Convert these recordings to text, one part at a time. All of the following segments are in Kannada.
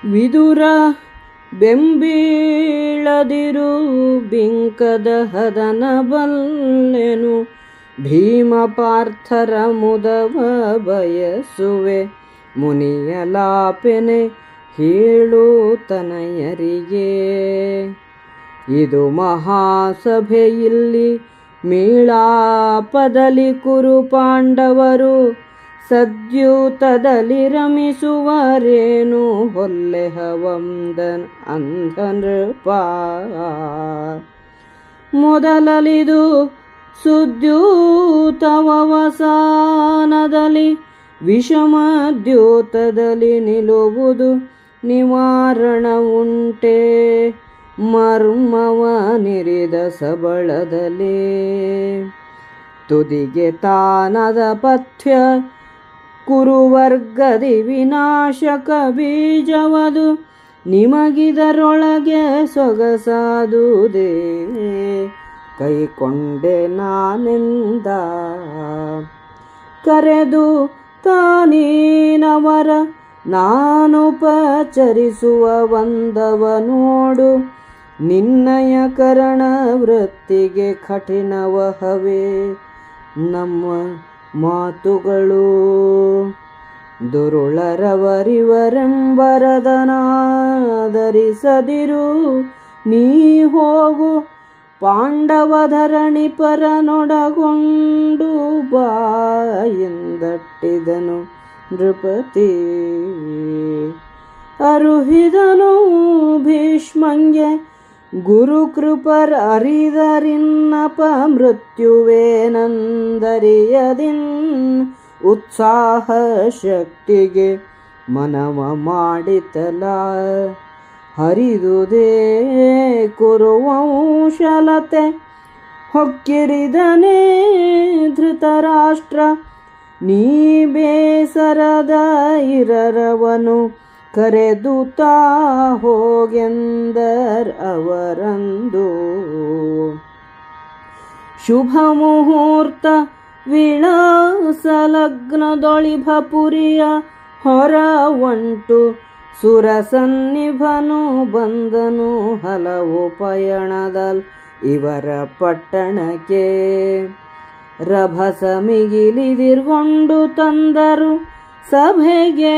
ವಿದುರ ಬೆಂಬೀಳದಿರು ಬಿಂಕದ ಹದನ ಬಲ್ಲೆನು, ಭೀಮ ಪಾರ್ಥರ ಮುದವ ಬಯಸುವೆ, ಮುನಿಯಲಾಪೆನೆ ಹೇಳು ತನಯರಿಗೆ. ಇದು ಮಹಾಸಭೆಯಲ್ಲಿ ಮೀಳಾಪದಲ್ಲಿ ಕುರು ಪಾಂಡವರು, ಸದ್ಯೂತದಲ್ಲಿ ರಮಿಸುವರೇನು ಹೊಲ್ಲೆಹವಂದನ್ ಅಂಧನೃಪ. ಮೊದಲಲಿದು ಸುದ್ಯೂತವಸಾನದಲ್ಲಿ ವಿಷಮದ್ಯೂತದಲ್ಲಿ ನಿಲುವುದು ನಿವಾರಣ ಉಂಟೆ, ಮರ್ಮವ ನಿರಿದ ಸಬಳದಲ್ಲಿ. ತುದಿಗೆ ತಾನದ ಪಥ್ಯ ಕುರುವರ್ಗದಿ ವಿನಾಶಕ ಬೀಜವದು, ನಿಮಗಿದರೊಳಗೆ ಸೊಗಸಾದುದೇ ಕೈಕೊಂಡೆ ನಾನೆಂದ. ಕರೆದು ತಾನೀನವರ ನಾನುಪಚರಿಸುವ ಒಂದವ ನೋಡು, ನಿನ್ನಯ ಕರಣ ವೃತ್ತಿಗೆ ಕಠಿಣವಹವೇ ನಮ್ಮ ಮಾತುಗಳು. ದುರುಳರವರಿವರೆಂಬರದನಾದರಿಸದಿರು ನೀ ಹೋಗು, ಪಾಂಡವಧರಣಿ ಪರನೊಡಗೊಂಡು ಬಾ ಎಂದಟ್ಟಿದನು ನೃಪತಿ. ಅರುಹಿದನು ಭೀಷ್ಮಂಗೆ ಗುರುಕೃಪರ್ ಅರಿದರಿನ್ನಪ ಮೃತ್ಯುವೇನಂದರಿಯದಿನ್, ಉತ್ಸಾಹ ಶಕ್ತಿಗೆ ಮನವ ಮಾಡಿತಲ ಹರಿದುದೇ ಕುರುವಂಶಲತೆ. ಹೊಕ್ಕಿರಿದನೇ ಧೃತರಾಷ್ಟ್ರ ನೀ ಬೇಸರದ ಇರರವನು, ಕರೆದು ತಾ ಹೋಗೆಂದರ್ ಅವರಂದು. ಶುಭ ಮುಹೂರ್ತ ವಿಳಾಸಲಗ್ನದೊಳಿಭಪುರಿಯ ಹೊರ ಒಂಟು, ಸುರಸನ್ನಿಭನು ಬಂದನು ಹಲವು ಪಯಣದಲ್ ಇವರ ಪಟ್ಟಣಕ್ಕೆ. ರಭಸ ಮಿಗಿಲಿದಿರ್ಗೊಂಡು ತಂದರು ಸಭೆಗೆ,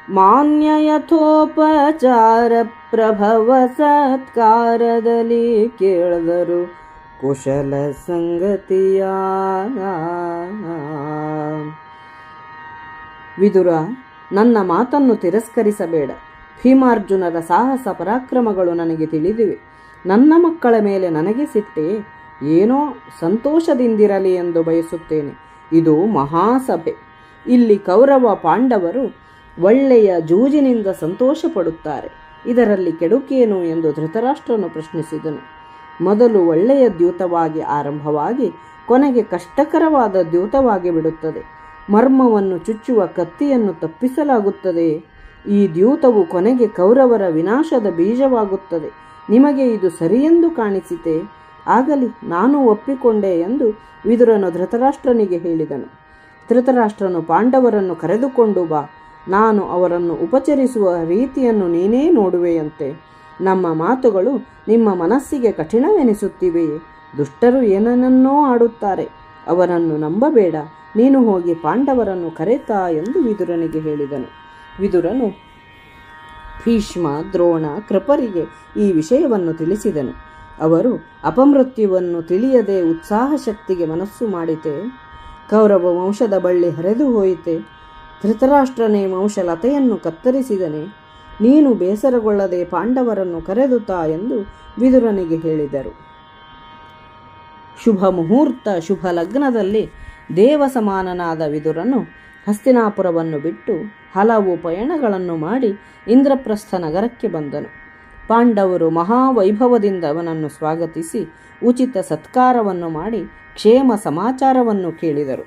ಮಾನ್ಯ ಯಥೋಪಚಾರ ಪ್ರಭವ ಸತ್ಕಾರದಲ್ಲಿ ಕೇಳಿದರು ಕುಶಲ ಸಂಗತಿಯ. ವಿದುರ, ನನ್ನ ಮಾತನ್ನು ತಿರಸ್ಕರಿಸಬೇಡ. ಭೀಮಾರ್ಜುನರ ಸಾಹಸ ಪರಾಕ್ರಮಗಳು ನನಗೆ ತಿಳಿದಿವೆ. ನನ್ನ ಮಕ್ಕಳ ಮೇಲೆ ನನಗೆ ಸಿಟ್ಟೆ, ಏನೋ ಸಂತೋಷದಿಂದಿರಲಿ ಎಂದು ಬಯಸುತ್ತೇನೆ. ಇದು ಮಹಾಸಭೆ. ಇಲ್ಲಿ ಕೌರವ ಪಾಂಡವರು ಒಳ್ಳೆಯ ಜೂಜಿನಿಂದ ಸಂತೋಷ ಪಡುತ್ತಾರೆ. ಇದರಲ್ಲಿ ಕೆಡುಕೇನು ಎಂದು ಧೃತರಾಷ್ಟ್ರನು ಪ್ರಶ್ನಿಸಿದನು. ಮೊದಲು ಒಳ್ಳೆಯ ದ್ಯೂತವಾಗಿ ಆರಂಭವಾಗಿ ಕೊನೆಗೆ ಕಷ್ಟಕರವಾದ ದ್ಯೂತವಾಗಿ ಬಿಡುತ್ತದೆ. ಮರ್ಮವನ್ನು ಚುಚ್ಚುವ ಕತ್ತಿಯನ್ನು ತಪ್ಪಿಸಲಾಗುತ್ತದೆ. ಈ ದ್ಯೂತವು ಕೊನೆಗೆ ಕೌರವರ ವಿನಾಶದ ಬೀಜವಾಗುತ್ತದೆ. ನಿಮಗೆ ಇದು ಸರಿಯೆಂದು ಕಾಣಿಸಿತೆ? ಆಗಲಿ, ನಾನು ಒಪ್ಪಿಕೊಂಡೆ ಎಂದು ವಿದುರನು ಧೃತರಾಷ್ಟ್ರನಿಗೆ ಹೇಳಿದನು. ಧೃತರಾಷ್ಟ್ರನು ಪಾಂಡವರನ್ನು ಕರೆದುಕೊಂಡು ಬಾ, ನಾನು ಅವರನ್ನು ಉಪಚರಿಸುವ ರೀತಿಯನ್ನು ನೀನೇ ನೋಡುವೆಯಂತೆ. ನಮ್ಮ ಮಾತುಗಳು ನಿಮ್ಮ ಮನಸ್ಸಿಗೆ ಕಠಿಣವೆನಿಸುತ್ತಿವೆಯೇ? ದುಷ್ಟರು ಏನನ್ನೋ ಆಡುತ್ತಾರೆ, ಅವರನ್ನು ನಂಬಬೇಡ. ನೀನು ಹೋಗಿ ಪಾಂಡವರನ್ನು ಕರೆತಾ ಎಂದು ವಿದುರನಿಗೆ ಹೇಳಿದನು. ವಿದುರನು ಭೀಷ್ಮ, ದ್ರೋಣ, ಕೃಪರಿಗೆ ಈ ವಿಷಯವನ್ನು ತಿಳಿಸಿದನು. ಅವರು ಅಪಮೃತ್ಯುವನ್ನು ತಿಳಿಯದೆ ಉತ್ಸಾಹ ಶಕ್ತಿಗೆ ಮನಸ್ಸು ಮಾಡಿತೆ. ಕೌರವ ವಂಶದ ಬಳ್ಳಿ ಹರಿದು ಹೋಯಿತೆ. ಧೃತರಾಷ್ಟ್ರನೇ ವಂಶಲತೆಯನ್ನು ಕತ್ತರಿಸಿದನೆ. ನೀನು ಬೇಸರಗೊಳ್ಳದೆ ಪಾಂಡವರನ್ನು ಕರೆದುತಾ ಎಂದು ವಿದುರನಿಗೆ ಹೇಳಿದರು. ಶುಭ ಮುಹೂರ್ತ ಶುಭ ಲಗ್ನದಲ್ಲಿ ದೇವ ಸಮಾನನಾದ ವಿದುರನು ಹಸ್ತಿನಾಪುರವನ್ನು ಬಿಟ್ಟು ಹಲವು ಪಯಣಗಳನ್ನು ಮಾಡಿ ಇಂದ್ರಪ್ರಸ್ಥ ನಗರಕ್ಕೆ ಬಂದನು. ಪಾಂಡವರು ಮಹಾವೈಭವದಿಂದ ಅವನನ್ನು ಸ್ವಾಗತಿಸಿ ಉಚಿತ ಸತ್ಕಾರವನ್ನು ಮಾಡಿ ಕ್ಷೇಮ ಸಮಾಚಾರವನ್ನು ಕೇಳಿದರು.